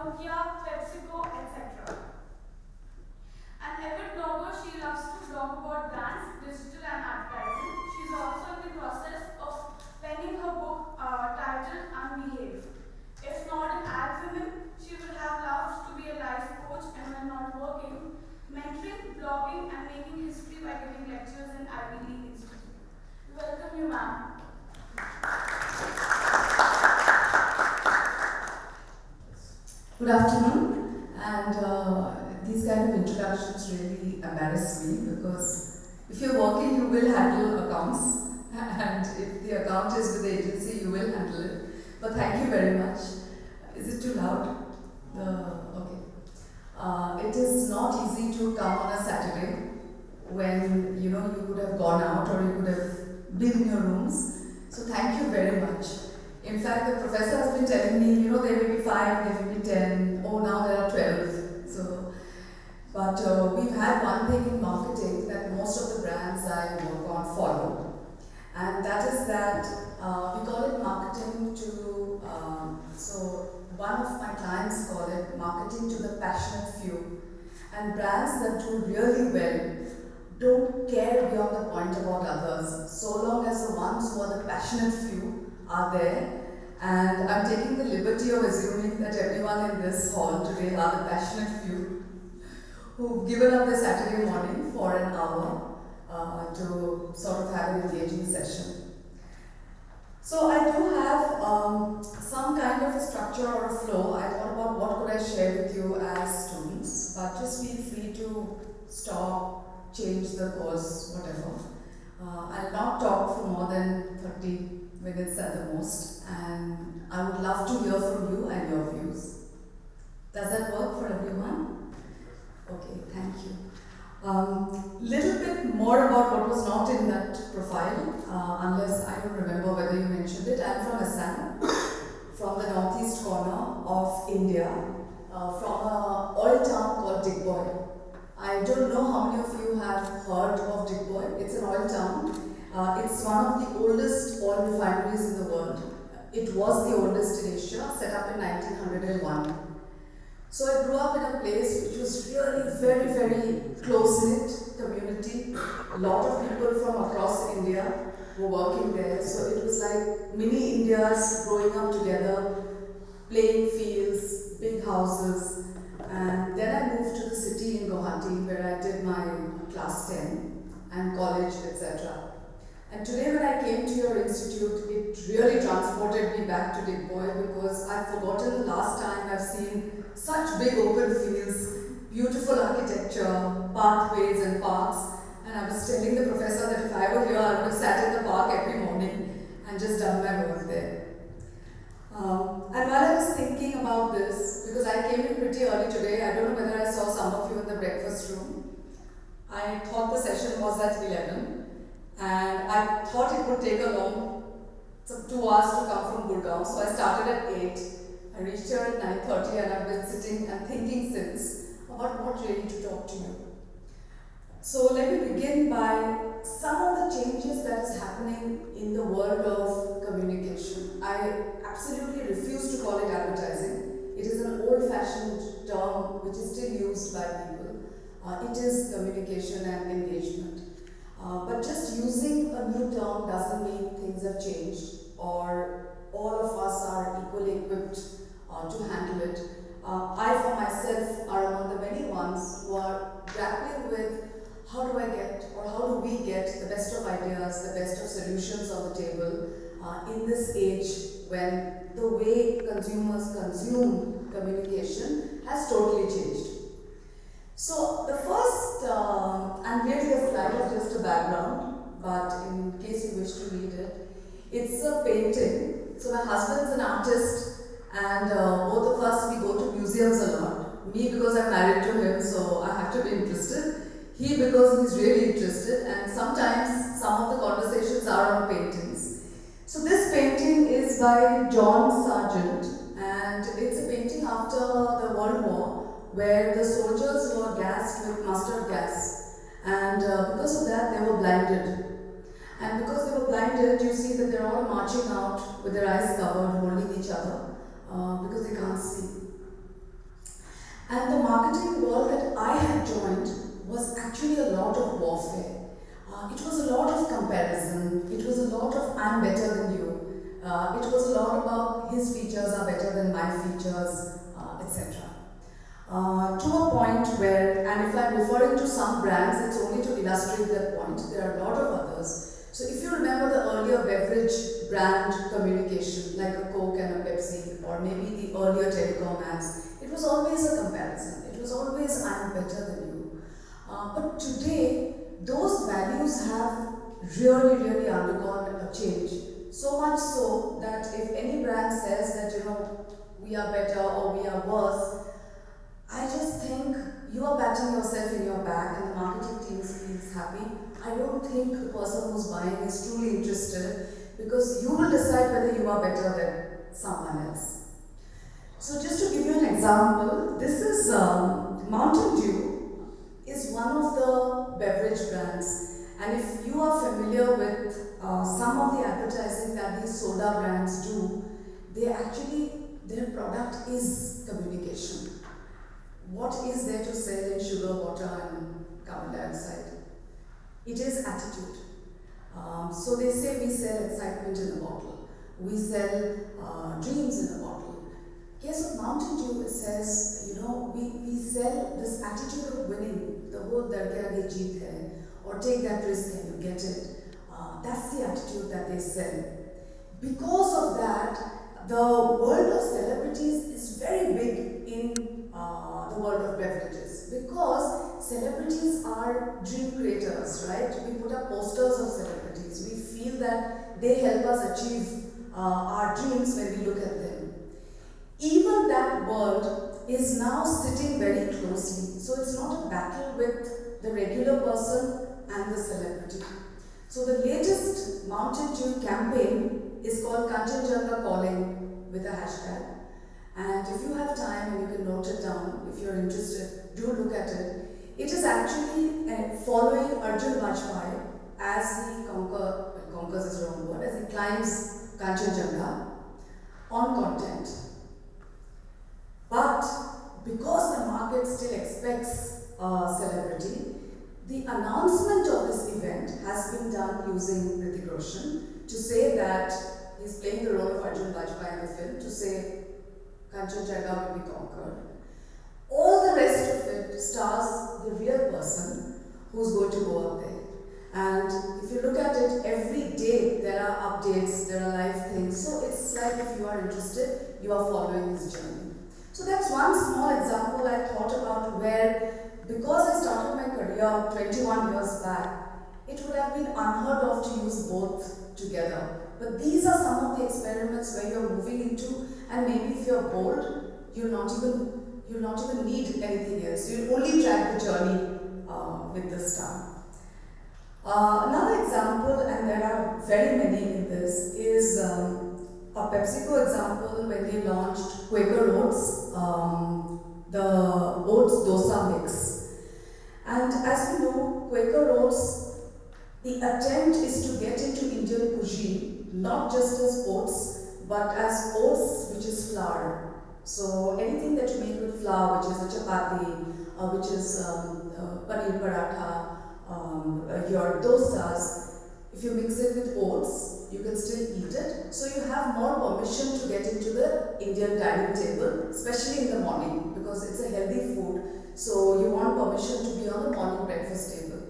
Nokia, PepsiCo, etc. An avid blogger, she loves to blog about brands, digital and advertising. She's also in the process of penning her book titled Unbehave. If not an ad woman, she will have loved to be a life coach and when not working, mentoring, blogging and making history by giving lectures in Ivy League Institute. Welcome you, ma'am. Good afternoon, and these kind of introductions really embarrass me because if you're working, you will handle accounts, and if the account is with the agency, you will handle it. But thank you very much. Is it too loud? Okay. It is not easy to come on a Saturday when you could have gone out or you could have been in your rooms. So thank you very much. In fact, the professor has been telling me, there will be 5, there will be 10, now there are 12. But we've had one thing in marketing that most of the brands I work on follow. And that is that we call it marketing to, so one of my clients call it marketing to the passionate few. And brands that do really well don't care beyond the point about others, so long as the ones who are the passionate few are there. And I'm taking the liberty of assuming that everyone in this hall today are the passionate few who've given up their Saturday morning for an hour to sort of have an engaging session. So I do have some kind of a structure or a flow. I thought about what could I share with you as students, but just feel free to stop, change the course, whatever. I'll not talk for more than 30 minutes at the most, and I would love to hear from you and your views. Does that work for everyone? Okay, thank you. Little bit more about what was not in that profile, unless I don't remember whether you mentioned it. I'm from Assam, from the northeast corner of India, from an oil town called Digboy. I don't know how many of you have heard of Digboy. It's an oil town. It's one of the oldest oil refineries in the world. It was the oldest in Asia, set up in 1901. So I grew up in a place which was really very, very close-knit community. A lot of people from across India were working there. So it was like mini Indias growing up together, playing fields, big houses. And then I moved to the city in Guwahati where I did my class 10 and college, etc. And today when I came to your institute, it really transported me back to Digboy because I've forgotten the last time I've seen such big open fields, beautiful architecture, pathways and parks. And I was telling the professor that if I were here, I would have sat in the park every morning and just done my work there. And while I was thinking about this, because I came in pretty early today, I don't know whether I saw some of you in the breakfast room. I thought the session was at 11. And I thought it would take 2 hours to come from Gurgaon, so I started at 8. I reached here at 9:30 and I've been sitting and thinking since about what really to talk to you. So let me begin by some of the changes that is happening in the world of communication. I absolutely refuse to call it advertising. It is an old-fashioned term which is still used by people. It is communication and engagement. But just using a new term doesn't mean things have changed or all of us are equally equipped to handle it. I for myself are among the many ones who are grappling with how do I get or how do we get the best of ideas, the best of solutions on the table in this age when the way consumers consume communication has totally changed. So the first, and really a slide is just a background, but in case you wish to read it, it's a painting. So my husband's an artist and both of us, we go to museums a lot. Me because I'm married to him, so I have to be interested. He because he's really interested, and sometimes some of the conversations are on paintings. So this painting is by John Sargent, and it's a painting after the World War, where the soldiers were gassed with mustard gas, and because of that they were blinded. And because they were blinded, you see that they're all marching out with their eyes covered, holding each other, because they can't see. And the marketing world that I had joined was actually a lot of warfare. It was a lot of comparison. It was a lot of I'm better than you. It was a lot about his features are better than my features, etc. To a point where, and if I'm referring to some brands, it's only to illustrate that point. There are a lot of others. So if you remember the earlier beverage brand communication, like a Coke and a Pepsi, or maybe the earlier telecom ads, it was always a comparison. It was always I'm better than you. But today, those values have really undergone a change. So much so that if any brand says that we are better or we are worse, I just think you are patting yourself in your back and the marketing team feels happy. I don't think the person who's buying is truly interested, because you will decide whether you are better than someone else. So just to give you an example, this is Mountain Dew is one of the beverage brands, and if you are familiar with some of the advertising that these soda brands do, their product is communication. What is there to sell in sugar, water and carbon dioxide? It is attitude. So they say we sell excitement in a bottle. We sell dreams in a bottle. Case of Mountain Dew, it says, we sell this attitude of winning. The whole dar ke aage jeet hai, or take that risk and you get it. That's the attitude that they sell. Because of that, the world of celebrities is very big in the world of beverages, because celebrities are dream creators, right? We put up posters of celebrities. We feel that they help us achieve our dreams when we look at them. Even that world is now sitting very closely. So it's not a battle with the regular person and the celebrity. So the latest Mountain Dew campaign is called Kanchenjunga Calling with a hashtag. And if you have time and you can note it down, if you're interested, do look at it. It is actually following Arjun Vajpayee as he conquers is the wrong word, as he climbs Kanchenjunga on content. But because the market still expects celebrity, the announcement of this event has been done using Hrithik Roshan to say that he's playing the role of Arjun Vajpayee in the film, to say Kanchenjunga will be conquered. All the rest of it stars the real person who's going to go up there. And if you look at it, every day there are updates, there are live things. So it's like if you are interested, you are following his journey. So that's one small example I thought about where, because I started my career 21 years back, it would have been unheard of to use both together. But these are some of the experiments where you're moving into, and maybe if you're bold, you'll not even need anything else. You'll only track the journey with the star. Another example, and there are very many in this, is a PepsiCo example when they launched Quaker Oats, the oats dosa mix. And as we know, Quaker Oats, the attempt is to get into Indian cuisine, not just as oats, but as oats which is flour. So anything that you make with flour, which is a chapati, which is paneer paratha, your dosas, if you mix it with oats, you can still eat it. So you have more permission to get into the Indian dining table, especially in the morning, because it's a healthy food. So you want permission to be on the morning breakfast table.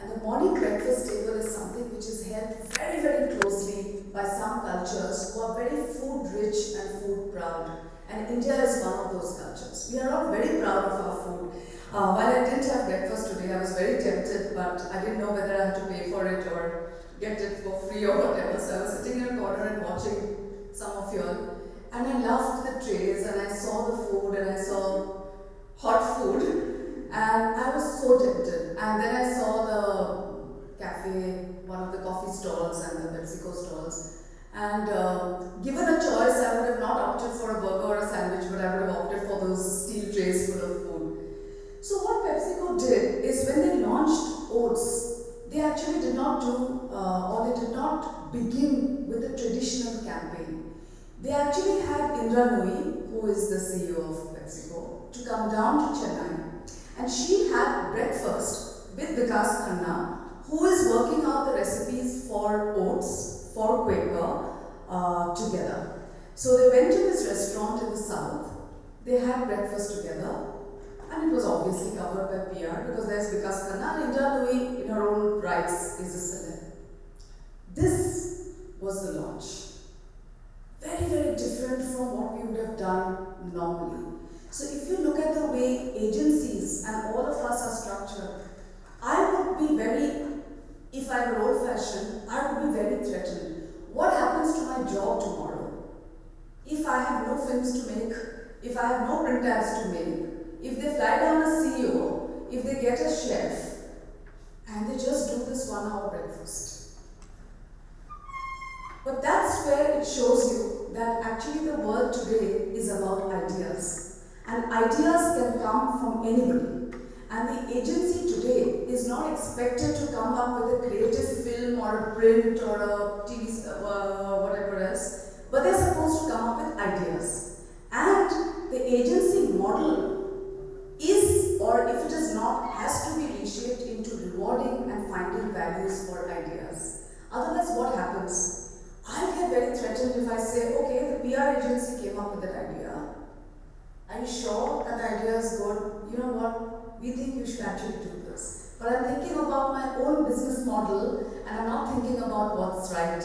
And the morning breakfast table is something which is held very closely by some cultures who are very food rich and food proud. And India is one of those cultures. We are all very proud of our food. While I didn't have breakfast today, I was very tempted, but I didn't know whether I had to pay for it or get it for free or whatever. So I was sitting in a corner and watching some of you all. And I loved the trays, and I saw the food, and I saw hot food, and I was so tempted. And then I saw the cafe, one of the coffee stalls and the PepsiCo stalls. And given a choice, I would have not opted for a burger or a sandwich, but I would have opted for those steel trays full of food. So what PepsiCo did is, when they launched oats, they actually did not do, or they did not begin with a traditional campaign. They actually had Indra Nooyi, who is the CEO of PepsiCo, to to come down to Chennai, and she had breakfast with Vikas Khanna, who is working out the recipes for oats, for Quaker, together. So they went to this restaurant in the south, they had breakfast together, and it was obviously covered by PR because there's Vikas Khanna and Indra Louis in her own rights is a celeb. This was the launch. Very, very different from what we would have done normally. So if you look at the way agencies and all of us are structured, I would be very, if I were old-fashioned, I would be very threatened. What happens to my job tomorrow? If I have no films to make, if I have no print ads to make, if they fly down a CEO, if they get a chef, and they just do this 1 hour breakfast. But that's where it shows you that actually the world today is about ideas. And ideas can come from anybody. And the agency today is not expected to come up with a creative film or a print or a TV, whatever else, but they're supposed to come up with ideas. And the agency model is, or if it is not, has to be reshaped into rewarding and finding values for ideas. Otherwise, what happens? I'll get very threatened if I say, okay, the PR agency came up with that idea. Are you sure that the idea is good? You know what? We think you should actually do this. But I'm thinking about my own business model and I'm not thinking about what's right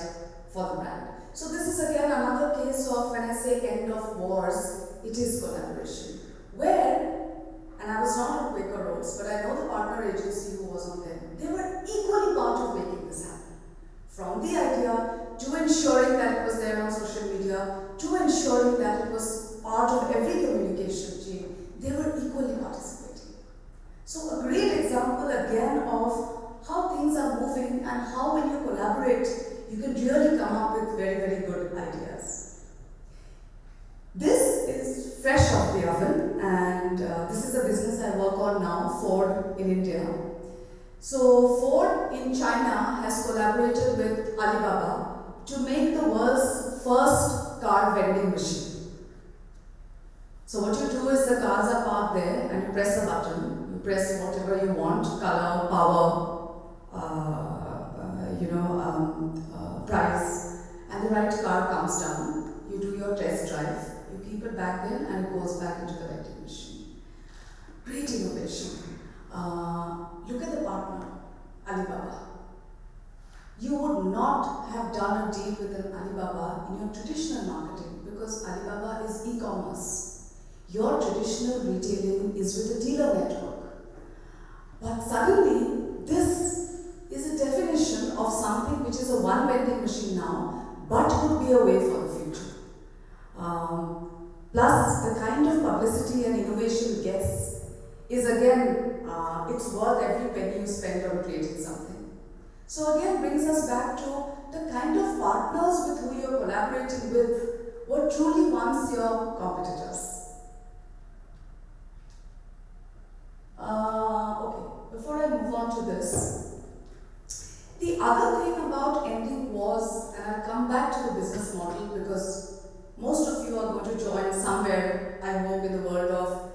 for the brand. So this is again another case of when I say end of wars, it is collaboration. Where, and I was not on Quaker Roads, but I know the partner agency who was on them, they were equally part of making this happen. From the idea to ensuring that it was there on social media, to ensuring that it was part of every communication chain, they were equally participating. So a great example again of how things are moving and how when you collaborate, you can really come up with very, very good ideas. This is fresh off the oven, and this is a business I work on now, Ford in India. So Ford in China has collaborated with Alibaba to make the world's first car vending machine. So what you do is the cars are parked there and you press a button, you press whatever you want, color, power, price, and the right car comes down, you do your test drive, you keep it back in and it goes back into the vending machine. Great innovation. Look at the partner, Alibaba. You would not have done a deal with an Alibaba in your traditional marketing because Alibaba is e-commerce. Your traditional retailing is with a dealer network. But suddenly, this is a definition of something which is a one vending machine now, but could be a way for the future. Plus, the kind of publicity and innovation gets is again, it's worth every penny you spend on creating something. So again, brings us back to the kind of partners with who you're collaborating with were truly once your competitors. Okay, before I move on to this, the other thing about ending was, and I'll come back to the business model because most of you are going to join somewhere, I hope, in the world of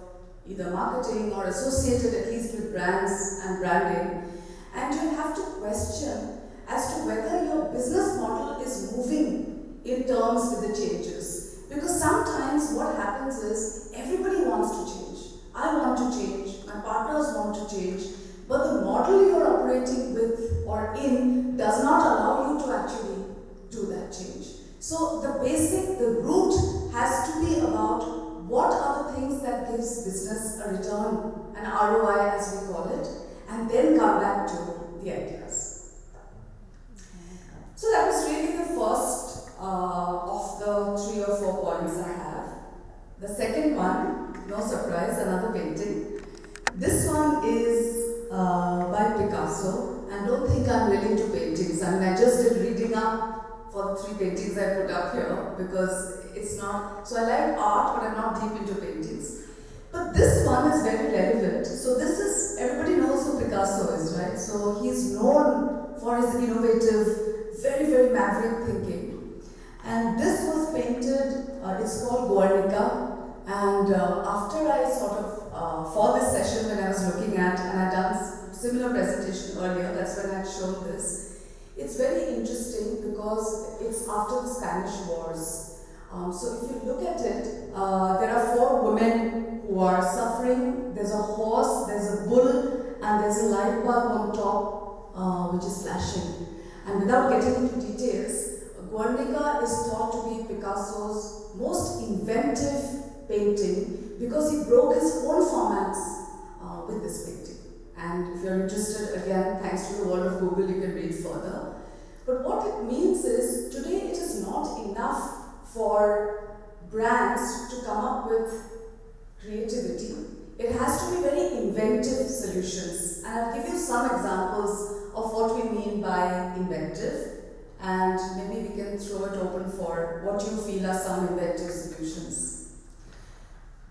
either marketing or associated at least with brands and branding. And you'll have to question as to whether your business model is moving in terms with the changes. Because sometimes what happens is everybody wants to change. I want to change, my partners want to change, but the model you're operating with or in does not allow you to actually do that change. So the root has to be about what are the things that gives business a return, an ROI as we call it, and then come back to the ideas. So that was really the first of the 3 or 4 points I have. The second one, no surprise, another painting. This one is by Picasso, and don't think I'm really into paintings. I mean, I just did reading up for the 3 paintings I put up here because it's not, so I like art, but I'm not deep into paintings. But this one is very relevant. So this is, everybody knows who Picasso is, right? So he's known for his innovative, very, very maverick thinking. And this was painted, it's called Guernica. And after I sort of for this session when I was looking at, and I'd done similar presentation earlier, that's when I'd shown this. It's very interesting because it's after the Spanish Wars. So if you look at it, there are 4 women who are suffering. There's a horse, there's a bull, and there's a light bulb on top which is flashing. And without getting into details, Guernica is thought to be Picasso's most inventive painting because he broke his own formats with this painting. And if you're interested, again, thanks to the world of Google, you can read further. But what it means is, today it is not enough for brands to come up with creativity. It has to be very inventive solutions. And I'll give you some examples of what we mean by inventive. And maybe we can throw it open for what you feel are some inventive solutions.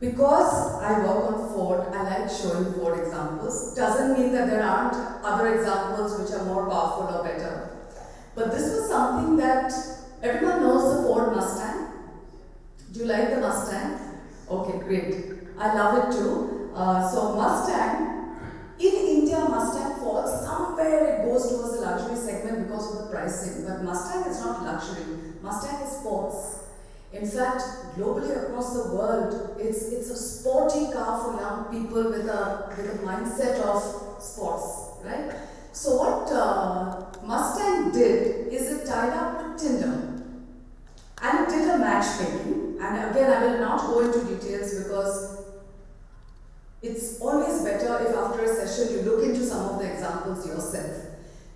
Because I work on Ford, I like showing Ford examples. Doesn't mean that there aren't other examples which are more powerful or better. But this was something that everyone knows, the Ford Mustang. Do you like the Mustang? Okay, great. I love it too. So Mustang, in India, Mustang falls somewhere, it goes towards the luxury segment because of the pricing. But Mustang is not luxury. Mustang is sports. In fact, globally across the world, it's a sporty car for young people with a mindset of sports, right? So what Mustang did is it tied up with Tinder. And it did a matchmaking. And again, I will not go into details because it's always better if after a session you look into some of the examples yourself.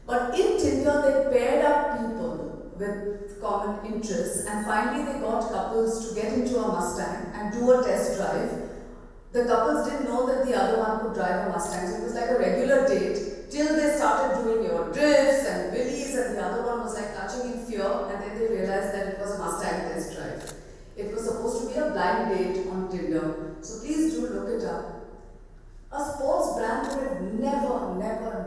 But in Tinder, they paired up people with common interests, and finally they got couples to get into a Mustang and do a test drive. The couples didn't know that the other one could drive a Mustang, so it was like a regular date till they started doing your drifts and wheelies, and the other one was like touching in fear, and then they realized that it was a Mustang test drive. It was supposed to be a blind date on Tinder, so please do look it up. A sports brand would have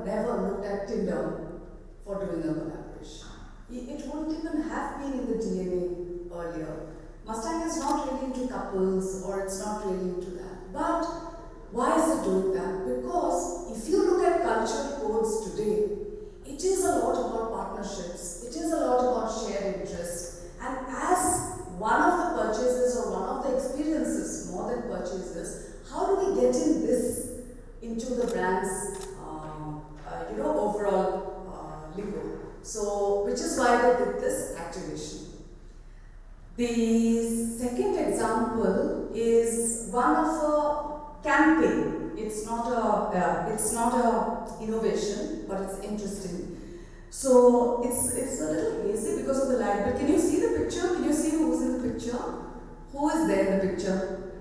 never looked at Tinder for doing a collaboration. It wouldn't even have been in the DNA earlier. Mustang is not really into couples, or it's not really into that. But why is it doing that? Because if you look at cultural codes today, it is a lot about partnerships. It is a lot about shared interests. And as one of the purchases or one of the experiences, more than purchases, how do we get in this into the brand's overall lingo? So, which is why they did this activation. The second example is one of a campaign. It's not a innovation, but it's interesting. So it's a little hazy because of the light. But can you see the picture? Can you see who's in the picture? Who is there in the picture?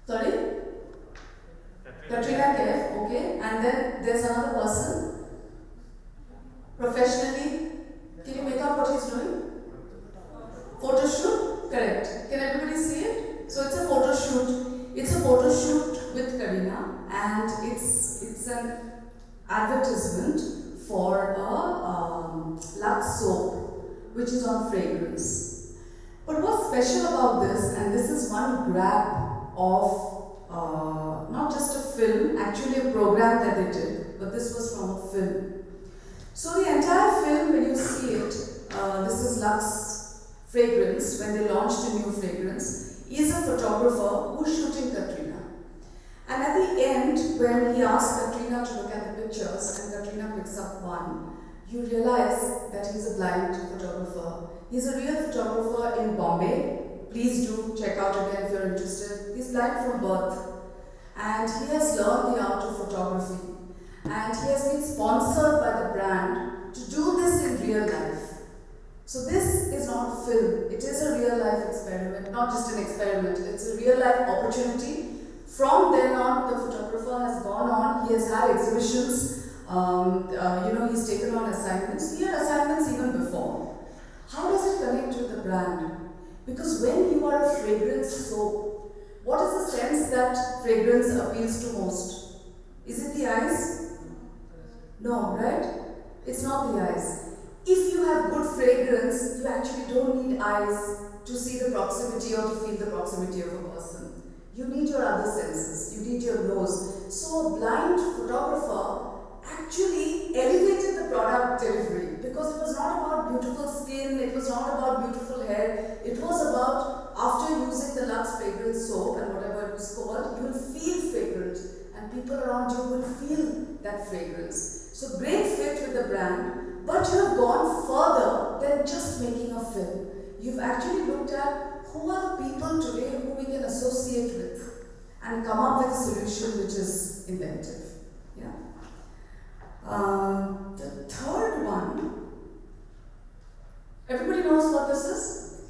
Sorry? Katrina Kaif, okay. And then there's another person. Professionally, can you make out what he's doing? Photo shoot? Correct. Can everybody see it? So it's a photo shoot. It's a photo shoot with Karina, and it's an advertisement for a Lux soap, which is on fragrance. But what's special about this, and this is one grab of not just a film, actually a program that they did, but this was from a film. So the entire film, when you see it, this is Lux fragrance, when they launched a new fragrance, is a photographer who's shooting Katrina. And at the end, when he asks Katrina to look at the pictures, and Katrina picks up one, you realize that he's a blind photographer. He's a real photographer in Bombay. Please do check out again if you're interested. He's blind from birth. And he has learned the art of photography. And he has been sponsored by the brand to do this in real life. So this is not a film, it is a real life experiment, not just an experiment, it's a real life opportunity. From then on, the photographer has gone on, he has had exhibitions, he's taken on assignments. He had assignments even before. How does it connect with the brand? Because when you are a fragrance soap, what is the sense that fragrance appeals to most? Is it the eyes? No, right? It's not the eyes. If you have good fragrance, you actually don't need eyes to see the proximity or to feel the proximity of a person. You need your other senses, you need your nose. So a blind photographer actually elevated the product delivery because it was not about beautiful skin, it was not about beautiful hair, it was about after using the Lux fragrance soap and whatever it was called, you will feel fragrant and people around you will feel that fragrance. So great fit with the brand, but you have gone further than just making a film. You've actually looked at who are the people today who we can associate with and come up with a solution which is inventive. Yeah. The third one, everybody knows what this is?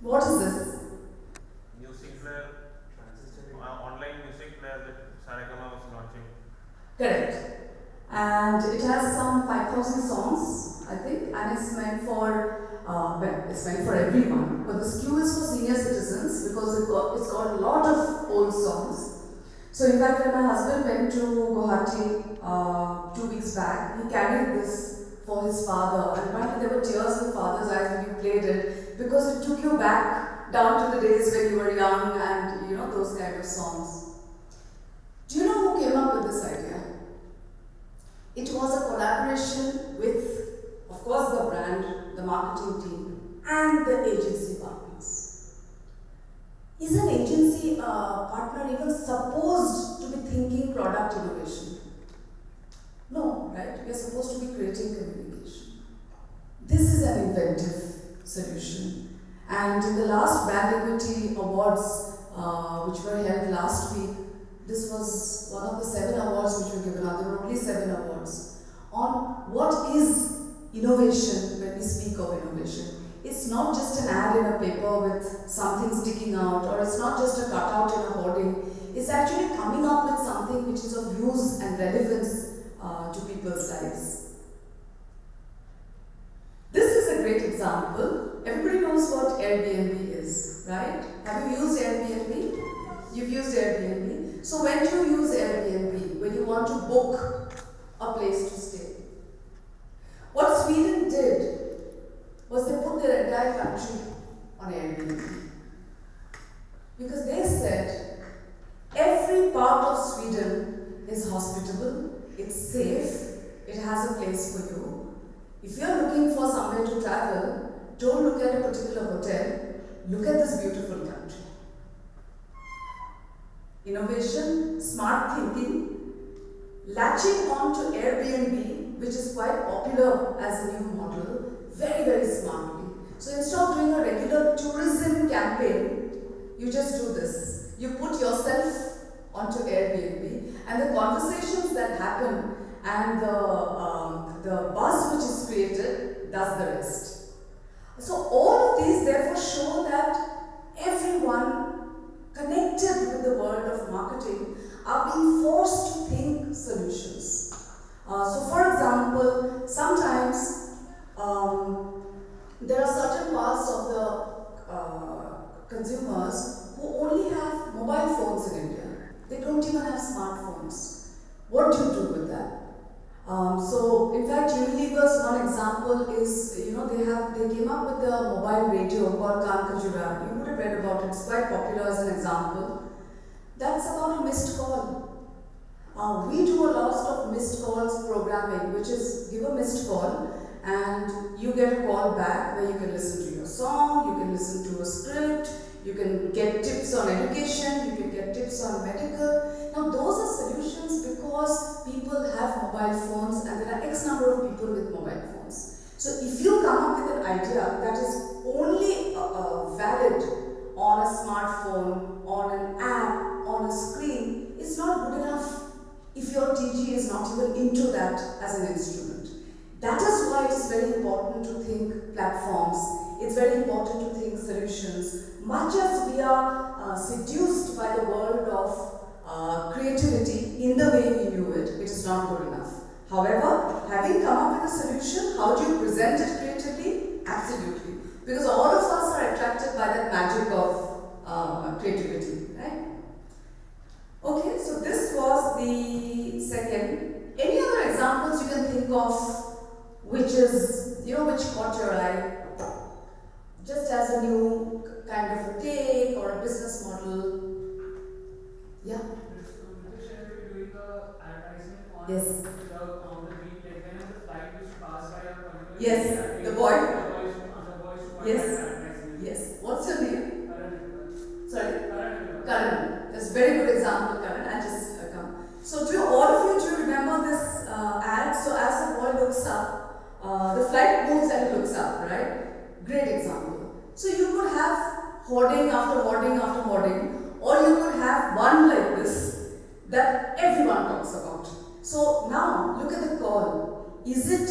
What is this? Music player, online music player that Saregama was launching. Correct. And it has some 5,000 songs, I think, and it's meant for it's meant for everyone. But the SKU is for senior citizens because it's got a lot of old songs. So in fact, when my husband went to Guwahati 2 weeks back, he carried this for his father. And apparently there were tears in the father's eyes when he played it because it took you back down to the days when you were young and you know those kind of songs. Do you know who came up with this idea? It was a collaboration with, of course, the brand, the marketing team, and the agency partners. Is an agency partner even supposed to be thinking product innovation? No, right? We are supposed to be creating communication. This is an inventive solution. And in the last Brand Equity Awards, which were held last week, this was one of the 7 awards which were given out. There were only 7 awards on what is innovation when we speak of innovation. It's not just an ad in a paper with something sticking out, or it's not just a cutout in a hoarding. It's actually coming up with something which is of use and relevance to people's lives. This is a great example. Everybody knows what Airbnb is, right? Have you used Airbnb? You've used Airbnb. So when do you use Airbnb? When you want to book a place to stay. What Sweden did was they put their entire country on Airbnb. Because they said every part of Sweden is hospitable, it's safe, it has a place for you. If you're looking for somewhere to travel, don't look at a particular hotel, look at this beautiful country. Innovation, smart thinking, latching on to Airbnb, which is quite popular as a new model, very, very smartly. So instead of doing a regular tourism campaign, you just do this. You put yourself onto Airbnb, and the conversations that happen and the buzz which is created does the rest. So all of these therefore show that everyone connected with the world of marketing are being forced to think solutions. So for example, sometimes there are certain parts of the consumers who only have mobile phones in India. They don't even have smartphones. What do you do with that? So in fact, Unilever's one example is, they came up with a mobile radio called Kaan Kajura. You would have read about it, it's quite popular as an example. That's about a missed call. We do a lot of missed calls programming, which is give a missed call and you get a call back where you can listen to your song, you can listen to a script, you can get tips on education, you can get tips on medical. Now those are solutions because people have mobile phones and there are X number of people with mobile phones. So if you come up with an idea that is only valid on a smartphone, on an app, on a screen, it's not good enough if your TG is not even into that as an instrument. That is why it is very important to think platforms. It's very important to think solutions. Much as we are seduced by the world of creativity in the way we view it, it is not good enough. However, having come up with a solution, how do you present it creatively? Absolutely. Because all of us are attracted by that magic of creativity, right? Okay, so this was the second. Any other examples you can think of which is, which caught your eye? Just as a new kind of a take or a business model. Yes, the boy. Yes. Yes. What's your name? Sorry? Karan. That's a very good example, Karan. I'll just come. So, to all of you, do you remember this ad? So, as the boy looks up, the flight moves and it looks up, right? Great example. So, you could have hoarding after hoarding after hoarding, or you could have one like this that everyone talks about. So, now look at the call. Is it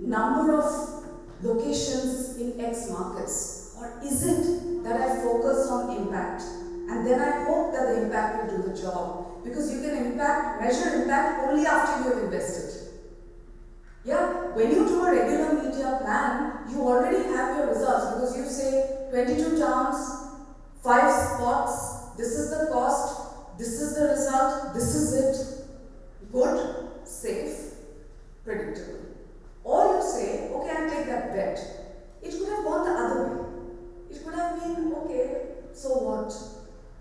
number of locations in X markets, or is it that I focus on impact and then I hope that the impact will do the job? Because you can measure impact only after you have invested. Yeah, when you do a regular media plan, you already have your results because you say 22 towns, 5 spots, this is the cost, this is the result, this is it. Good, safe, predictable. Or you say, okay, I'll take that bet. It could have gone the other way. It could have been, okay, so what?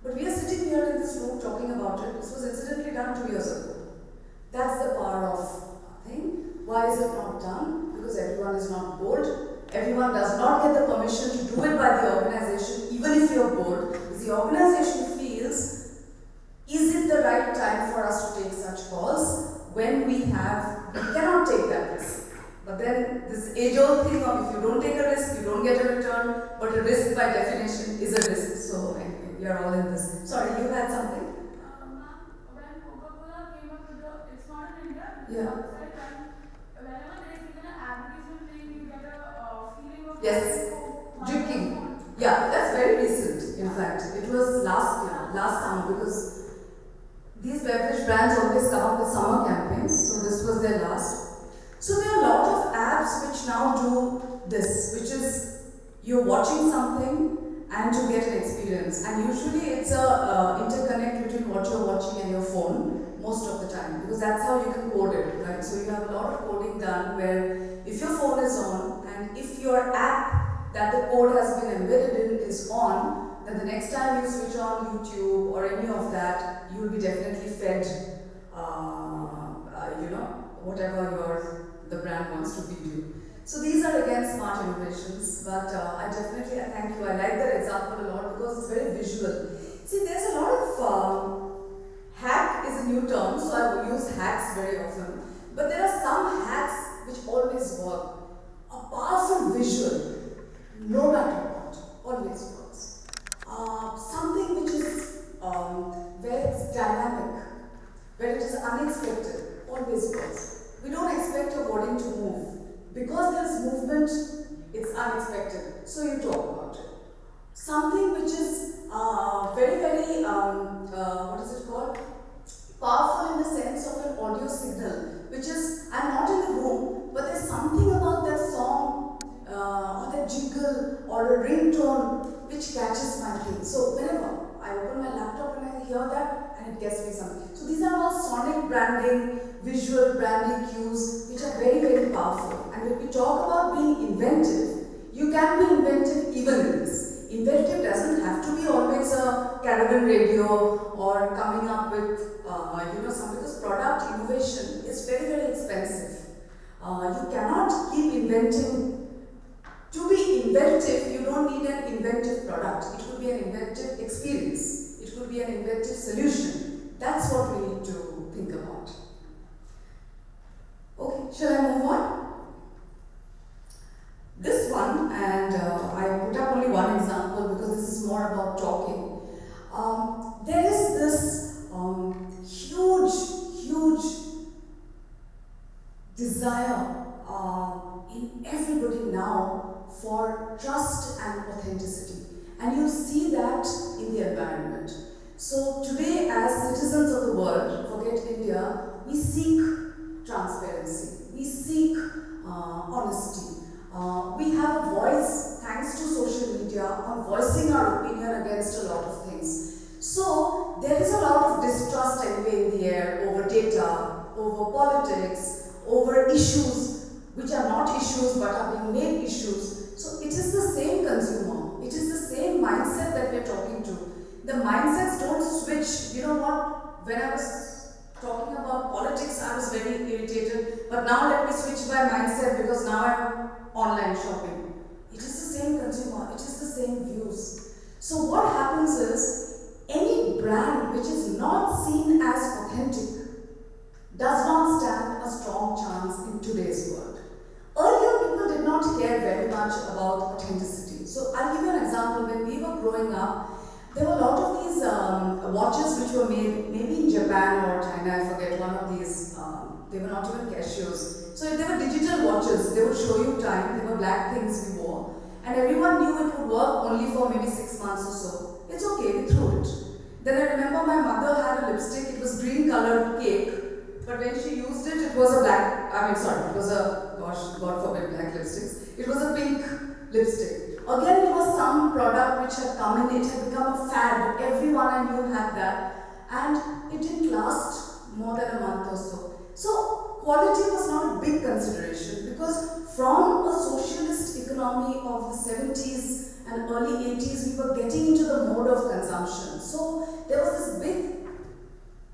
But we are sitting here in this room talking about it. This was incidentally done 2 years ago. That's the power of nothing. Why is it not done? Because everyone is not bold. Everyone does not get the permission to do it by the organization, even if you're bold. Because the organization feels, is it the right time for us to take such calls when we cannot take that risk? But then this age-old thing of if you don't take a risk, you don't get a return, but a risk by definition is a risk. So anyway, we are all in this. Sorry, you had something? Ma'am, when Coca-Cola came up with it's not in India, Yeah. outside, whenever there is even an advertisement playing, you get a feeling of Yes. Drinking. Yeah, that's very recent, in fact. It was last summer, because these beverage brands always come up with summer campaigns, so this was their last. So there are a lot of apps which now do this, which is you're watching something and to get an experience. And usually it's a interconnect between what you're watching and your phone most of the time, because that's how you can code it, right? So you have a lot of coding done where if your phone is on and if your app that the code has been embedded in is on, then the next time you switch on YouTube or any of that, you will be definitely fed, whatever the brand wants to feed you. So these are again smart innovations, but I thank you. I like that example a lot because it's very visual. See, there's a lot of hack is a new term, so I will use hacks very often. But there are some hacks which always work. A powerful visual, no matter what, always works. Something which is where it's dynamic, where it is unexpected, always works. We don't expect your body to move. Because there is movement, it's unexpected. So you talk about it. Something which is very, very, what is it called? Powerful in the sense of an audio signal, which is, I'm not in the room, but there's something about that song, or that jingle, or a ringtone, which catches my thing. So whenever I open my laptop and I hear that, and it gets me something. So these are all sonic branding, visual branding cues, which are very, very powerful. And when we talk about being inventive, you can be inventive even in this. Inventive doesn't have to be always a caravan radio or coming up with, something, because product innovation is very, very expensive. You cannot keep inventing. To be inventive, you don't need an inventive product. It could be an inventive experience. It could be an inventive solution. That's what we need to think about. Okay, shall I move on? This one, and I put up only one example because this is more about talking. There is this huge desire in everybody now for trust and authenticity. And you see that in the environment. So today, as citizens of the world, forget India, we seek transparency, we seek honesty. We have a voice, thanks to social media, on voicing our opinion against a lot of things. So there is a lot of distrust anyway in the air over data, over politics, over issues which are not issues but are being made issues. So it is the same consumer, it is the same mindset that we are talking to. The mindsets don't switch. You know what? When I was talking about politics, I was very irritated. But now let me switch my mindset because now I'm online shopping. It is the same consumer, it is the same views. So what happens is, any brand which is not seen as authentic does not stand a strong chance in today's world. Earlier, people did not care very much about authenticity. So I'll give you an example. When we were growing up, there were a lot of these watches which were made maybe in Japan or China, I forget, one of these, they were not even Casios. So they were digital watches, they would show you time, they were black things we wore. And everyone knew it would work only for maybe 6 months or so. It's okay, we threw it. Then I remember my mother had a lipstick, it was green colored cake. But when she used it, it was a black, it was a, gosh, God forbid black lipsticks. It was a pink lipstick. Again, it was some product which had come in, it had become a fad. Everyone I knew had that. And it didn't last more than a month or so. So, quality was not a big consideration because from a socialist economy of the 70s and early 80s, we were getting into the mode of consumption. So, there was this big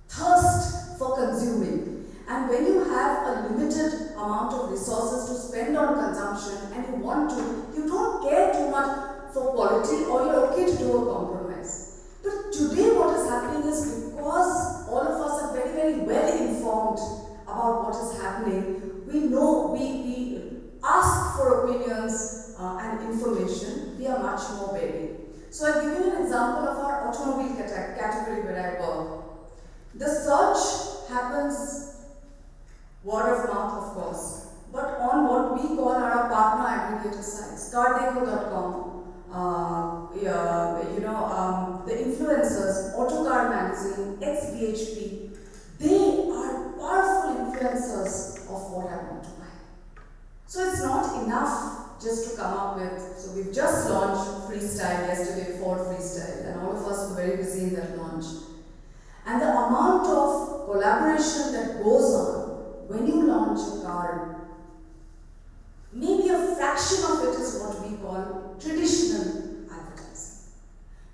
thirst for consuming. And when you have a limited amount of resources to spend on consumption and you want to, you don't care too much for quality or you're okay to do a compromise. But today what is happening is because all of us are very, very well informed about what is happening, we know, we ask for opinions and information, we are much more wary. So I'll give you an example of our automobile category where I work. The search happens word of mouth, of course, but on what we call our partner aggregator sites, cardeco.com, the influencers, Autocar Magazine, XBHP, they are powerful influencers of what I want to buy. So it's not enough just to come up with, so we've just launched Freestyle yesterday, Ford Freestyle, and all of us were very busy in that launch. And the amount of collaboration that goes on when you launch a car, maybe a fraction of it is what we call traditional advertising.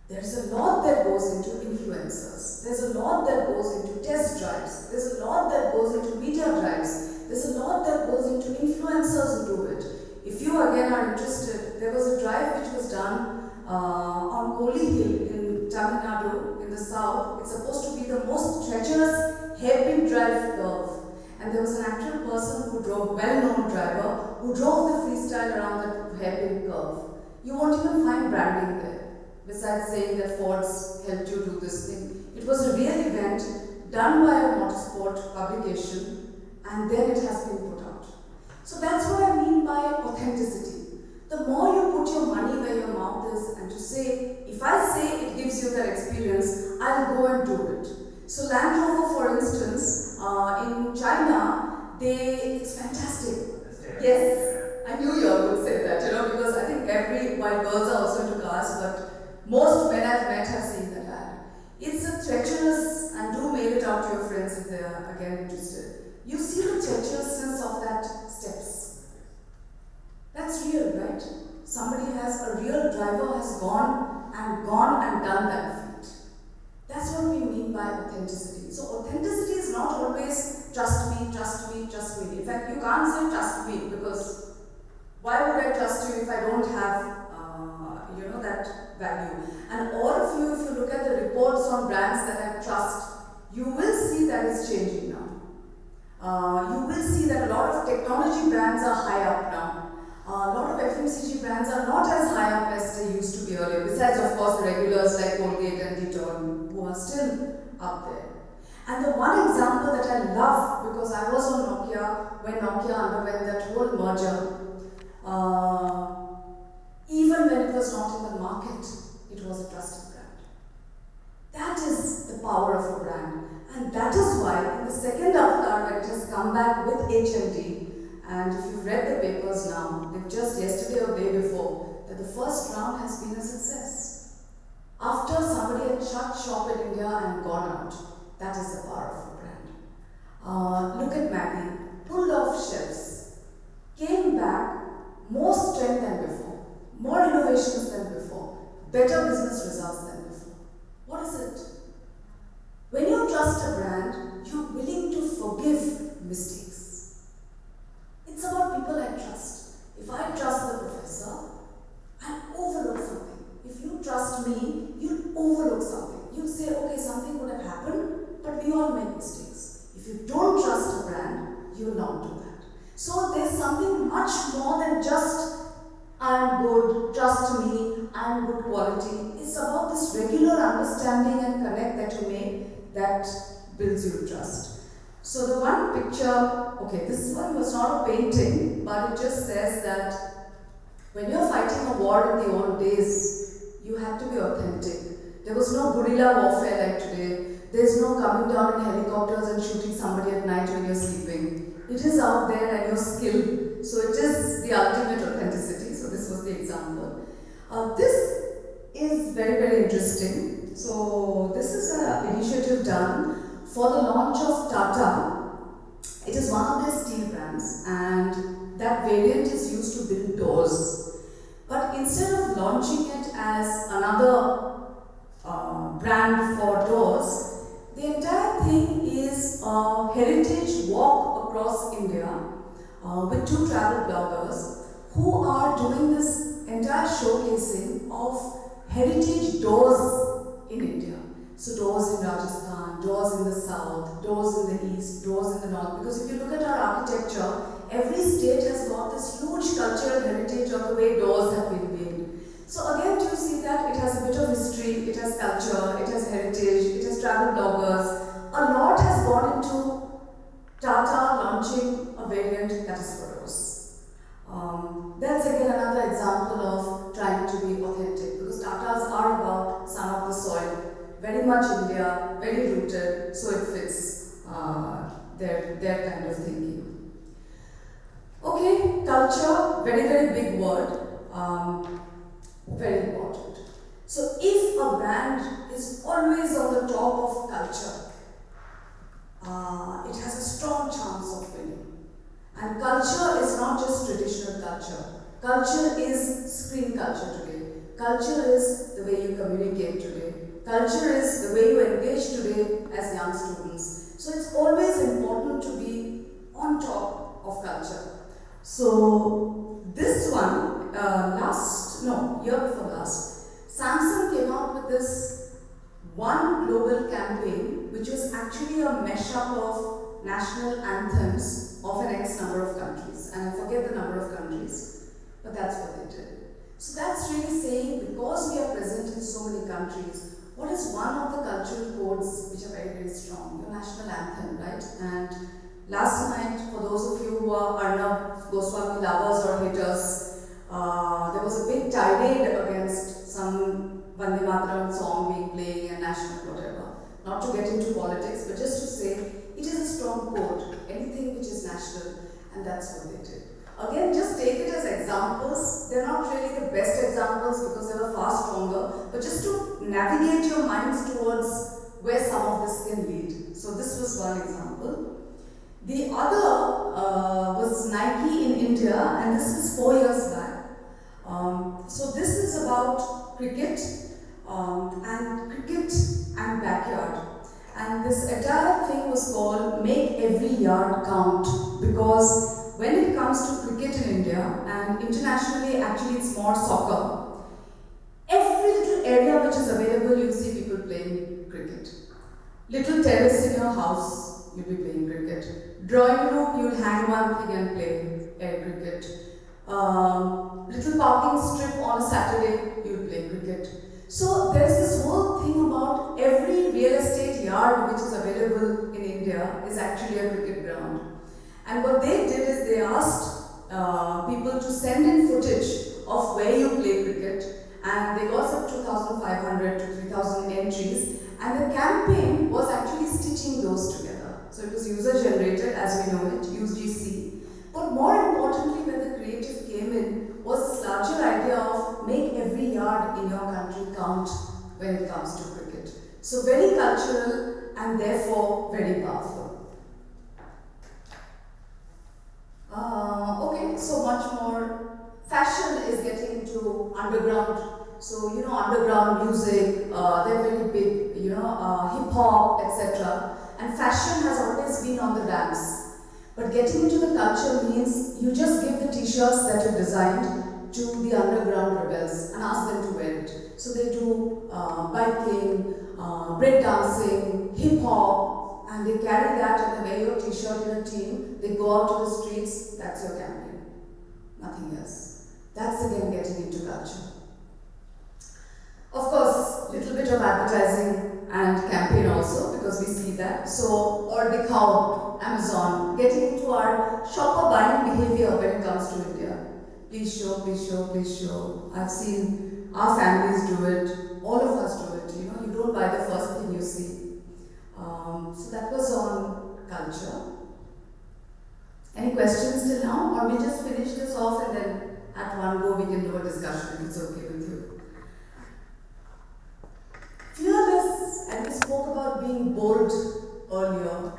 There's a lot that goes into influencers. There's a lot that goes into test drives. There's a lot that goes into media drives. There's a lot that goes into influencers who do it. If you again are interested, there was a drive which was done on Koli Hill in Tamil Nadu in the south. It's supposed to be the most treacherous hairpin drive curve. And there was an actual person who drove, well-known driver, who drove the freestyle around the hairpin curve. You won't even find branding there, besides saying that Ford's helped you do this thing. It was a real event done by a motorsport publication, and then it has been put out. So that's what I mean by authenticity. The more you put your money where your mouth is, and to say, if I say it gives you that experience, I'll go and do it. So Land Rover, for instance, in China, it's fantastic. Yes, I knew you all would say that, because I think while girls are also into cars, but most men I've met have seen that ad. It's a treacherous, and do mail it out to your friends if they are again interested. You see the treacherousness of that steps. That's real, right? A real driver has gone and done that feat. That's what we mean by authenticity. So authenticity is not always trust me, trust me, trust me. In fact, you can't say trust me because why would I trust you if I don't have that value? And all of you, if you look at the reports on brands that I trust, you will see that it's changing now. You will see that a lot of technology brands are high up now. A lot of FMCG brands are not as high up as they used to be earlier, besides of course the regulars like Colgate and Dettol who are still up there. And the one example that I love, because I was on Nokia when Nokia underwent that whole merger, even when it was not in the market, it was a trusted brand. That is the power of a brand. And that is why in the second avatar when it has come back with HMD, and if you've read the papers now, they've just yesterday or day before, that the first round has been a success. After somebody had shut shop in India and gone out, that is the power of a brand. Look at Maggie, pulled off shelves, came back, more strength than before, more innovations than before, better business results than before. What is it? When you trust a brand, you're willing mistakes. It's about people I trust. If I trust the professor, I'll overlook something. If you trust me, you'll overlook something. You'll say, okay, something would have happened, but we all make mistakes. If you don't trust a brand, you will not do that. So there's something much more than just, I'm good, trust me, I'm good quality. It's about this regular understanding and connect that you make that builds your trust. So the one picture, okay, this one was not a painting, but it just says that when you're fighting a war in the old days, you had to be authentic. There was no guerrilla warfare like today. There's no coming down in helicopters and shooting somebody at night when you're sleeping. It is out there and your skill. So it is the ultimate authenticity. So this was the example. This is very, very interesting. So this is an initiative done for the launch of Tata. It is one of their steel brands, and that variant is used to build doors. But instead of launching it as another brand for doors, the entire thing is a heritage walk across India with two travel bloggers who are doing this entire showcasing of heritage doors in India. So doors in Rajasthan, doors in the south, doors in the east, doors in the north. Because if you look at our architecture, every state has got this huge cultural heritage of the way doors have been made. So again, do you see that it has a bit of history, it has culture, it has heritage, it has travel bloggers. A lot has gone into Tata launching a variant that is for doors. That's again another example of trying to be authentic, because Tatas are about son of the soil, very much India, very rooted, so it fits their kind of thinking. Okay, culture, very, very big word. Very important. So if a brand is always on the top of culture, it has a strong chance of winning. And culture is not just traditional culture. Culture is screen culture today. Culture is the way you communicate today. Culture is the way you engage today as young students. So it's always important to be on top of culture. So this one, year before last, Samsung came out with this one global campaign, which was actually a mashup of national anthems of an X number of countries. And I forget the number of countries, but that's what they did. So that's really saying, because we are present in so many countries, what is one of the cultural codes which are very, very strong? Your national anthem, right? And last night, for those of you who are Arnab Goswami lovers or haters, there was a big tirade against some Vande Mataram song being playing and national whatever. Not to get into politics, but just to say, it is a strong code, anything which is national, and that's what they did. Again, just take it as examples. They're not really the best examples because they were far stronger, but just to navigate your minds towards where some of this can lead. So this was one example. The other was Nike in India, and this is 4 years back. So this is about cricket and backyard. And this entire thing was called Make Every Yard Count, because when it comes to cricket in India, and internationally actually it's more soccer, every little area which is available you see people playing cricket. Little terrace in your house, you'll be playing cricket. Drawing room, you'll hang one thing and play air cricket. Little parking strip on a Saturday, you'll play cricket. So there's this whole thing about every real estate yard which is available in India is actually a cricket ground. And what they did is they asked people to send in footage of where you play cricket, and they got some 2,500 to 3,000 entries, and the campaign was actually stitching those together. So it was user generated, as we know it, UGC. But more importantly, when the creative came in, was this larger idea of make every yard in your country count when it comes to cricket. So very cultural and therefore very powerful. Okay, so much more. Fashion is getting into underground. So, underground music, they're very big, hip hop, etc. And fashion has always been on the ramps. But getting into the culture means you just give the t-shirts that you've designed to the underground rebels and ask them to wear it. So they do biking, break dancing, hip hop, and they carry that and they wear your t-shirt in a team. They go out to the streets. That's your campaign. Nothing else. That's again getting into culture. Of course, little bit of advertising and campaign also, because we see that. So, or the cow, Amazon, getting into our shopper buying behavior when it comes to India. Please show, please show, please show. I've seen our families do it, all of us do it. You know, you don't buy the first thing you see. So that was on culture. Any questions till now? Or we just finish this off and then at one go we can do a discussion if it's okay with you. Fearless, and we spoke about being bold earlier,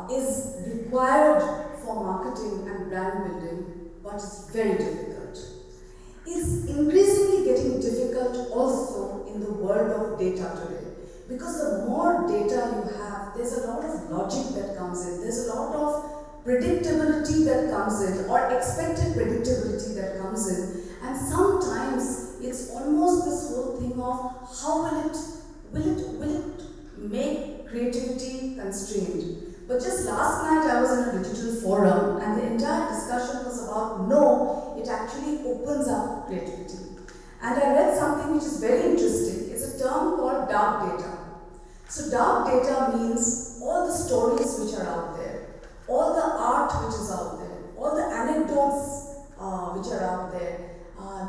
is required for marketing and brand building, but it's very difficult. It's increasingly getting difficult also in the world of data today. Because the more data you have, there's a lot of logic that comes in, there's a lot of predictability that comes in, or expected predictability that comes in, and sometimes it's almost this whole thing of how will it make creativity constrained. But just last night I was in a digital forum and the entire discussion was about no, it actually opens up creativity. And I read something which is very interesting. It's a term called dark data. So dark data means all the stories which are out there, all the art which is out there, all the anecdotes which are out there,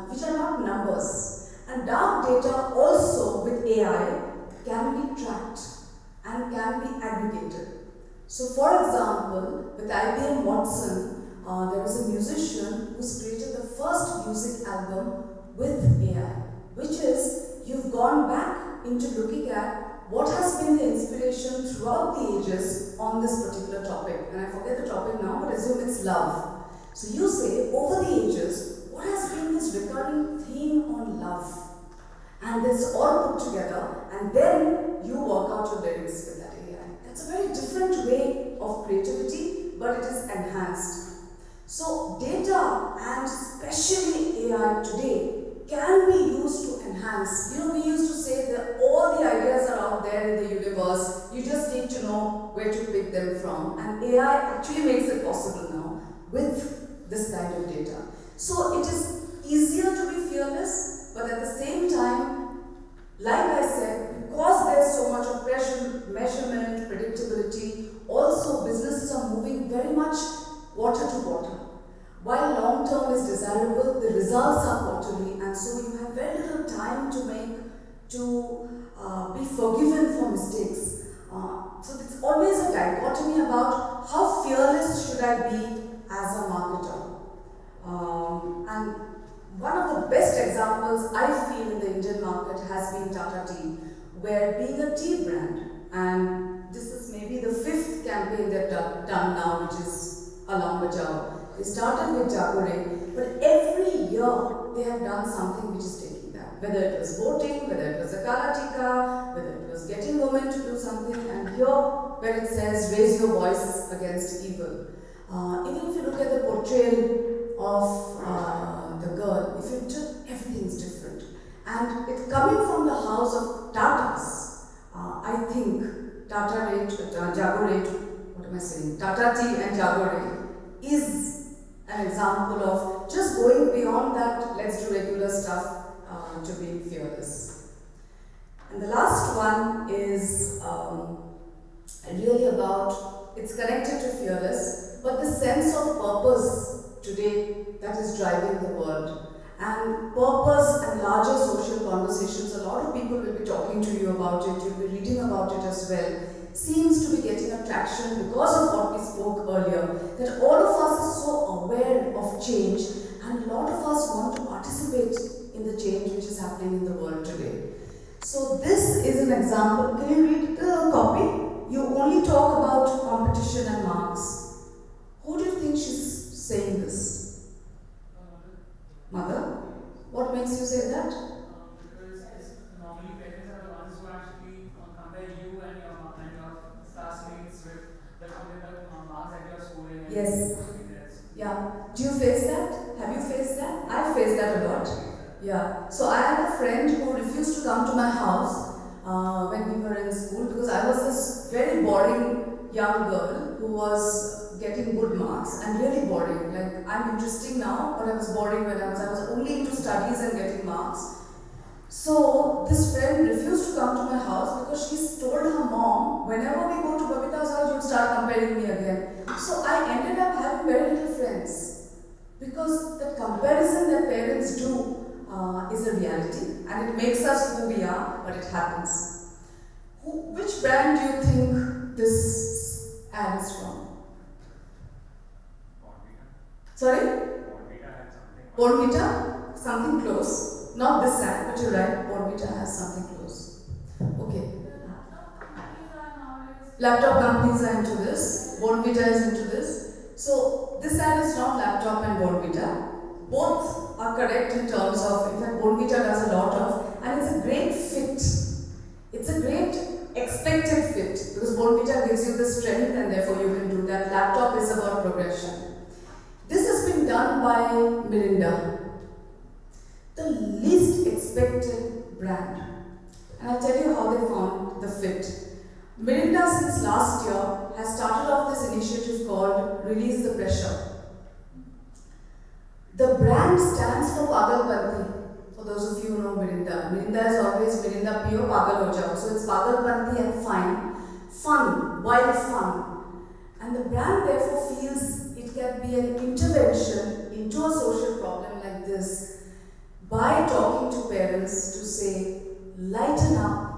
which are not numbers. And dark data also with AI can be tracked and can be aggregated. So for example, with IBM Watson, there was a musician who's created the first music album with AI, which is you've gone back into looking at what has been the inspiration throughout the ages on this particular topic. And I forget the topic now, but assume it's love. So you say, over the ages, what has been this recurring theme on love? And it's all put together, and then you work out your lyrics with that AI. That's a very different way of creativity, but it is enhanced. So data, and especially AI today, can be used to enhance. You know, we used to say that all the ideas are out there in the universe, you just need to know where to pick them from. And AI actually makes it possible now with this kind of data. So it is easier to be fearless, but at the same time, like I said, because there's so much of pressure, measurement, predictability, also businesses are moving very much quarter to quarter. While long term is desirable, the results are quarterly, and so you have very little time to be forgiven for mistakes. So it's always a dichotomy about how fearless should I be as a marketer. And one of the best examples I feel in the Indian market has been Tata Tea, where being a tea brand, and this is maybe the 5th campaign they've done now, which is Alam Bachao. They started with Jagore, but every year they have done something which is taking that. Whether it was voting, whether it was a Kala Tika, whether it was getting women to do something, and here where it says raise your voice against evil. Even if you look at the portrayal of the girl, if you just, everything's different. And it's coming from the house of Tatas. I think Tata Tea and Jagore is an example of just going beyond that, let's do regular stuff, to being fearless. And the last one is really about, it's connected to fearless, but the sense of purpose today that is driving the world. And purpose and larger social conversations, a lot of people will be talking to you about it, you'll be reading about it as well, seems to be getting attraction because of what we spoke earlier, that all of us are so aware of change and a lot of us want to participate in the change which is happening in the world today. So this is an example. Can you read the copy? You only talk about competition and marks. Who do you think she's saying this? Mother? What makes you say that? Because normally parents are the ones who actually compare you and your classmates with the marks that you're scoring. Yes. Yeah. Do you face that? Have you faced that? I've faced that a lot. Yeah. So I had a friend who refused to come to my house when we were in school because I was this very boring young girl who was getting good marks and really boring. Like, I'm interesting now, but I was boring when I was only into studies and getting marks. So this friend refused to come to my house because she told her mom, whenever we go to Babita's house, you'll start comparing me again. So I ended up having very little friends because the comparison that parents do is a reality and it makes us who we are, but it happens. Which brand do you think this ad is from? Sorry? Bonvita? Something close. Not this ad, but you're right. Bonvita has something close. Okay. Laptop companies are into this. Bonvita is into this. So this ad is not laptop and Bonvita. Both are correct in terms of, in fact, Bonvita does a lot of, and it's a great fit. It's a great expected fit because Bonvita gives you the strength and therefore you can do that. Laptop is about progression. This has been done by Mirinda, the least expected brand. And I'll tell you how they found the fit. Mirinda, since last year, has started off this initiative called Release the Pressure. The brand stands for Pagalpanti. For those of you who know Mirinda, Mirinda is always Mirinda Pio Pagal Ho Jao. So it's Pagalpanti and fun, wild fun. And the brand therefore feels it can be an intervention into a social problem like this by talking to parents to say, lighten up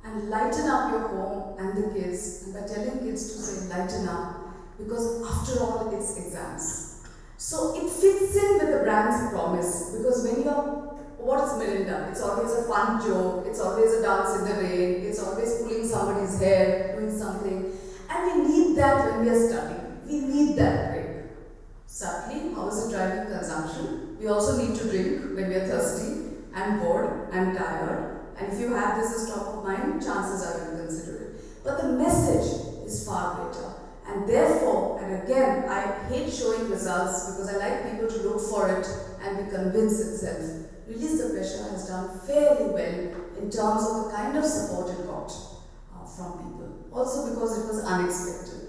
and lighten up your home and the kids, and by telling kids to say, lighten up, because after all, it's exams. So it fits in with the brand's promise, because when you're, what is Mirinda? It's always a fun joke, it's always a dance in the rain, it's always pulling somebody's hair, doing something, and we need that when we are studying. We need that break. Subtly, how is it driving consumption? We also need to drink when we are thirsty and bored and tired. And if you have this as top of mind, chances are you will consider it. But the message is far greater. And therefore, and again, I hate showing results because I like people to look for it and be convinced itself. Release the Pressure has done fairly well in terms of the kind of support it got from people. Also because it was unexpected.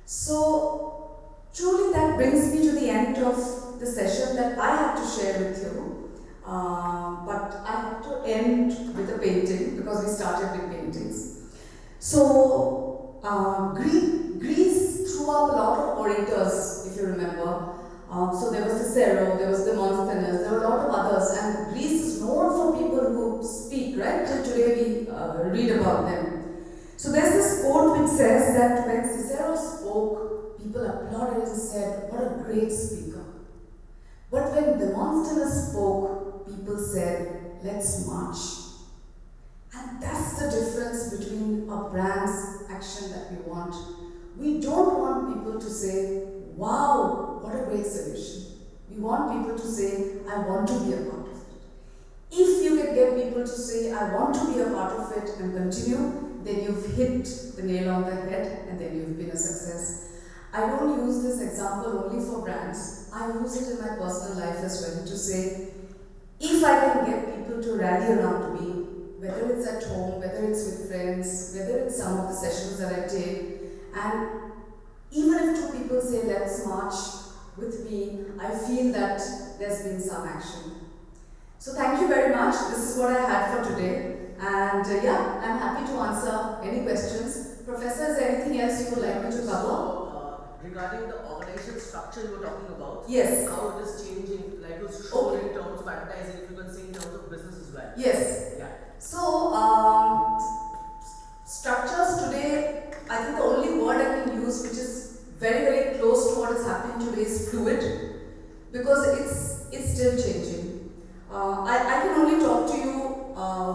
So, truly that brings me to the end of the session that I had to share with you. But I had to end with a painting because we started with paintings. So, Greece threw up a lot of orators, if you remember. So there was Cicero, there was Demosthenes, there were a lot of others, and Greece is known for people who speak, right? Till today we read about them. So there's this quote which says that when Cicero spoke, people applauded and said, what a great speaker. But when Demosthenes spoke, people said, let's march. And that's the difference between a brand's action that we want. We don't want people to say, wow, what a great solution. We want people to say, I want to be a part of it. If you can get people to say, I want to be a part of it and continue, then you've hit the nail on the head and then you've been a success. I don't use this example only for brands. I use it in my personal life as well to say, if I can get people to rally around me, whether it's at home, whether it's with friends, whether it's some of the sessions that I take, and even if two people say, let's march with me, I feel that there's been some action. So thank you very much. This is what I had for today. And yeah, I'm happy to answer any questions. Professor, is there anything else you would like me to cover? Regarding the organization structure you were talking about, Yes. how it is changing, like you showed in terms of advertising, if you can say in terms of business as well. Yes. Yeah. So, structures today, I think the only word I can use which is very, very close to what is happening today is fluid, because it's still changing. I can only talk to you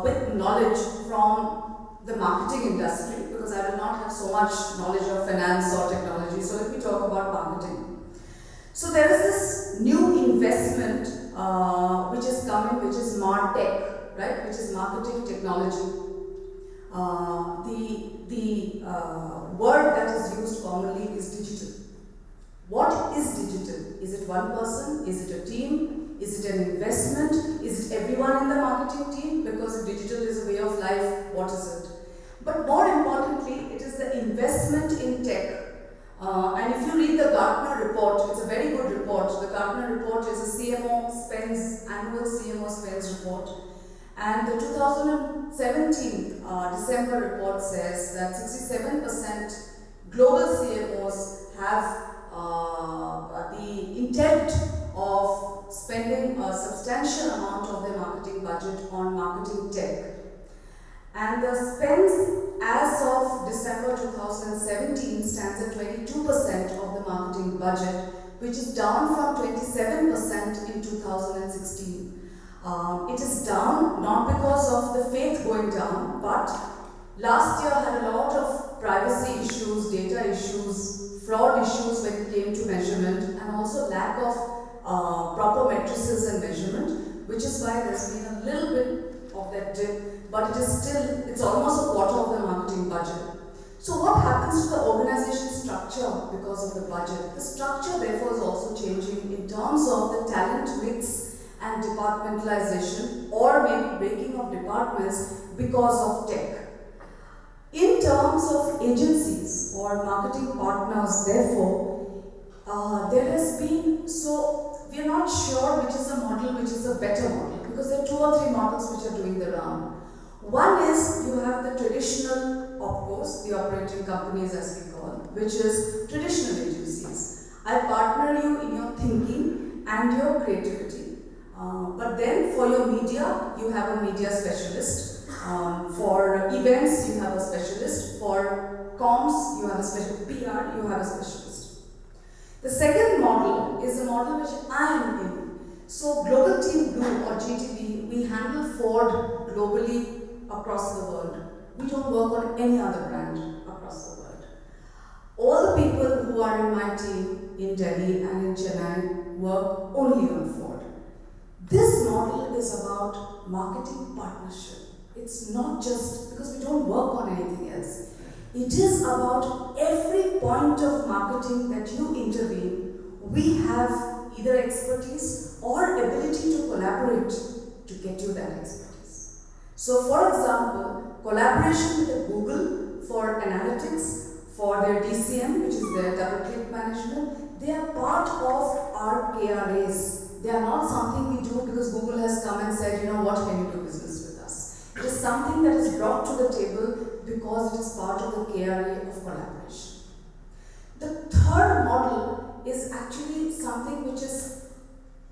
with knowledge from the marketing industry, because I will not have so much knowledge of finance or technology. So let me talk about marketing. So there is this new investment which is coming, which is MarTech, right? Which is marketing technology. The word that is used commonly is digital. What is digital? Is it one person? Is it a team? Is it an investment? Is it everyone in the marketing team? Because if digital is a way of life, what is it? But more importantly, it is the investment in tech. And if you read the Gartner report, it's a very good report. The Gartner report is a annual CMO spends report. And the 2017 December report says that 67% global CMOs have the intent of spending a substantial amount of their marketing budget on marketing tech. And the spends as of December 2017 stands at 22% of the marketing budget, which is down from 27% in 2016. It is down not because of the faith going down, but last year had a lot of privacy issues, data issues, fraud issues when it came to measurement, and also lack of proper matrices and measurement, which is why there's been a little bit of that dip, but it is still, it's almost a quarter of the marketing budget. So what happens to the organization structure because of the budget? The structure therefore is also changing in terms of the talent mix and departmentalization, or maybe breaking of departments because of tech. In terms of agencies or marketing partners, therefore, there has been, so we are not sure which is a model which is a better model, because there are 2 or 3 models which are doing the round. One is you have the traditional OpCos, the operating companies as we call, which is traditional agencies. I partner you in your thinking and your creativity. But then for your media, you have a media specialist. For events, you have a specialist. For comms, you have a specialist. PR, you have a specialist. The second model is the model which I am in. So Global Team Blue or GTB, we handle Ford globally across the world. We don't work on any other brand across the world. All the people who are in my team in Delhi and in Chennai work only on Ford. This model is about marketing partnership. It's not just because we don't work on anything else. It is about every point of marketing that you intervene, we have either expertise or ability to collaborate to get you that expertise. So for example, collaboration with Google for analytics, for their DCM, which is their double-click management, they are part of our KRAs. They are not something we do because Google has come and said, you know what, can you do business with us? It is something that is brought to the table because it is part of the KRA of collaboration. The third model is actually something which is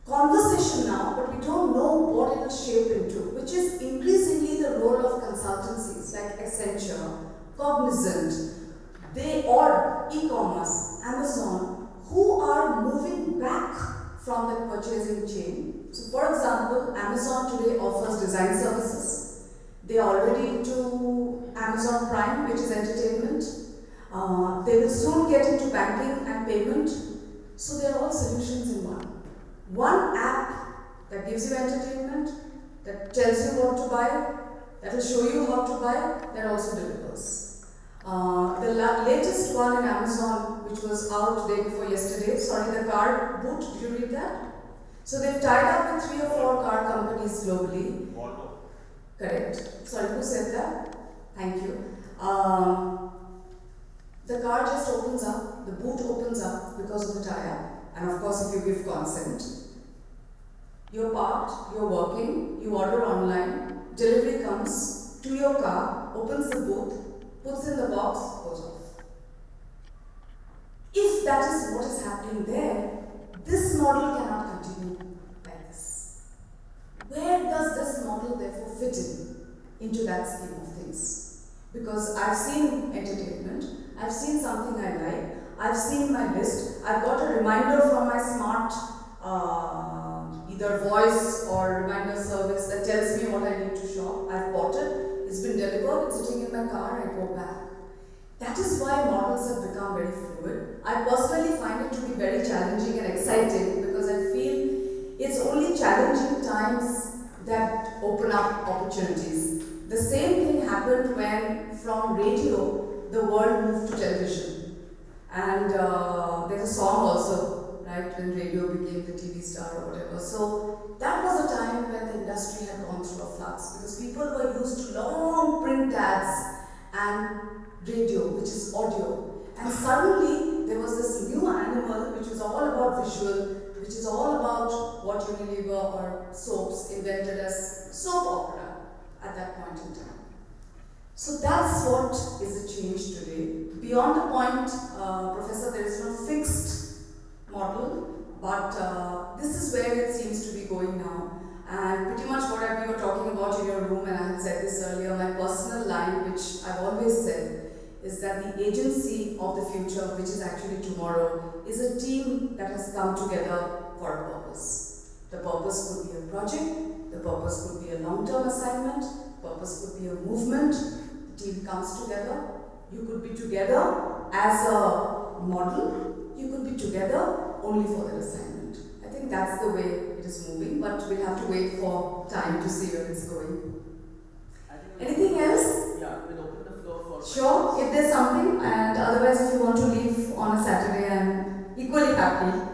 conversation now, but we don't know what it will shape into, which is increasingly the role of consultancies like Accenture, Cognizant, or e-commerce, Amazon, who are moving back from the purchasing chain. So for example, Amazon today offers design services. They are already into Amazon Prime, which is entertainment. They will soon get into banking and payment. So they are all solutions in one. One app that gives you entertainment, that tells you what to buy, that will show you how to buy, that also delivers. The latest one in Amazon, which was out day before yesterday, the car boot, did you read that? So they've tied up with 3 or 4 car companies globally. Volvo. Correct. Sorry, who said that? Thank you. The car just opens up, the boot opens up because of the tie-up, and of course if you give consent. You're parked, you're working, you order online, delivery comes to your car, opens the boot, puts in the box, goes off. If that is what is happening there, this model cannot continue like this. Where does this model therefore fit into that scheme of things? Because I've seen entertainment, I've seen something I like, I've seen my list, I've got a reminder from my smart either voice or reminder service that tells me what I need to shop. I've bought it, it's been delivered, it's sitting in my car, I go back. That is why models have become very fluid. I personally find it to be very challenging and exciting because I feel it's only challenging times that open up opportunities. The same thing happened when from radio the world moved to television. And there's a song also, right, when radio became the TV star or whatever. So that was a time when the industry had gone through a flux because people were used to long print ads and radio, which is audio. And suddenly there was this new animal which was all about visual, which is all about what Unilever or soaps invented as soap opera at that point in time. So that's what is a change today. Beyond the point, Professor, there is no fixed model, but this is where it seems to be going now. And pretty much what we were talking about in your room, and I had said this earlier, my personal line, which I've always said, is that the agency of the future, which is actually tomorrow, is a team that has come together for a purpose. The purpose could be a project, the purpose could be a long-term assignment, purpose could be a movement. The team comes together. You could be together as a model, you could be together only for that assignment. I think that's the way it is moving, but we'll have to wait for time to see where it's going. I think Anything else? Yeah, we'll open the floor for Sure, if there's something, and otherwise if you want to leave on a Saturday, I'm equally happy.